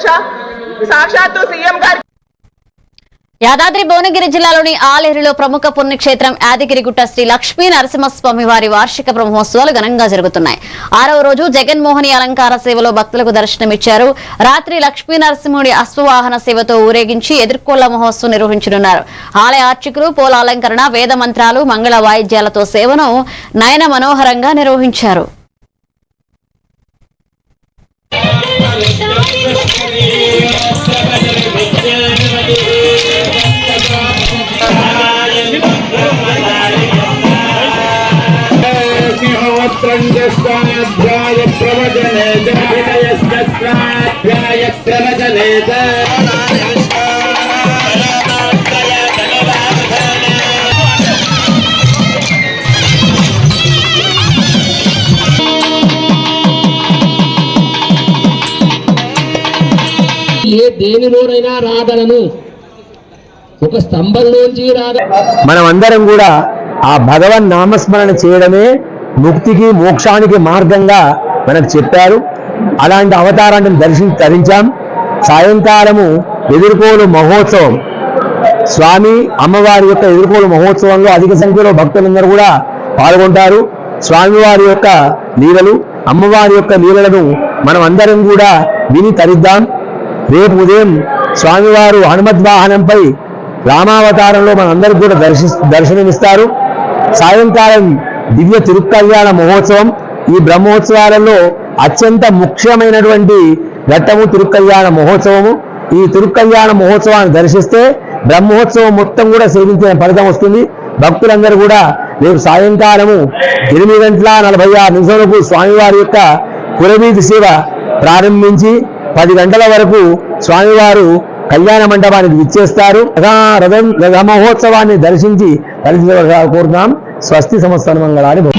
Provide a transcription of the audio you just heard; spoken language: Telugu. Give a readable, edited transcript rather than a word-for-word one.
దీక్ష సాక్షాత్తు సీఎం గారి యాదాద్రి భువనగిరి జిల్లాలోని ఆలేరులో ప్రముఖ పుణ్యక్షేత్రం యాదగిరిగుట్ట శ్రీ లక్ష్మీ నరసింహస్వామి వారి వార్షిక బ్రహ్మోత్సవాలు ఘనంగా జరుగుతున్నాయి. 6వ రోజు జగన్మోహిని అలంకార సేవలో భక్తులకు దర్శనమిచ్చారు. రాత్రి లక్ష్మీ నరసింహుడి అశ్వవాహన సేవతో ఊరేగించి ఎదుర్కోళ్ల మహోత్సవం నిర్వహించనున్నారు. ఆలయ అర్చకులు పూల అలంకరణ, వేద మంత్రాలు, మంగళ వాయిద్యాలతో సేవను నయన మనోహరంగా నిర్వహించారు. ఏ దేనిలోనైనా రాగలను, ఒక స్తంభంలోంచి రాగ. మనమందరం కూడా ఆ భగవన్ నామస్మరణ చేయడమే ముక్తికి మోక్షానికి మార్గంగా మనకు చెప్పారు. అలాంటి అవతారాన్ని ధరించాం. సాయంకాలము ఎదుర్కోలు మహోత్సవం, స్వామి అమ్మవారి యొక్క ఎదుర్కోలు మహోత్సవంలో అధిక సంఖ్యలో భక్తులందరూ కూడా పాల్గొంటారు. స్వామివారి యొక్క లీలలు, అమ్మవారి యొక్క లీలలను మనం అందరం కూడా విని తరిద్దాం. రేపు ఉదయం స్వామివారు హనుమద్వాహనంపై రామావతారంలో మనందరికీ కూడా దర్శనమిస్తారు. సాయంకాలం దివ్య తిరుక్కల్యాణ మహోత్సవం. ఈ బ్రహ్మోత్సవాలలో అత్యంత ముఖ్యమైనటువంటి ఘట్టము తిరుక్కల్యాణ మహోత్సవము. ఈ తిరుక్కల్యాణ మహోత్సవాన్ని దర్శిస్తే బ్రహ్మోత్సవం మొత్తం కూడా సేవించిన ఫలితం వస్తుంది. భక్తులందరూ కూడా రేపు సాయంకాలము 8:46 స్వామివారి యొక్క పురవీధి సేవ ప్రారంభించి 10 గంటల వరకు స్వామివారు కళ్యాణ మండపానికి విచ్చేస్తారు. రథ మహోత్సవాన్ని దర్శించి కోరుతున్నాం. స్వస్తి సంవత్సరం మంగళాన్ని.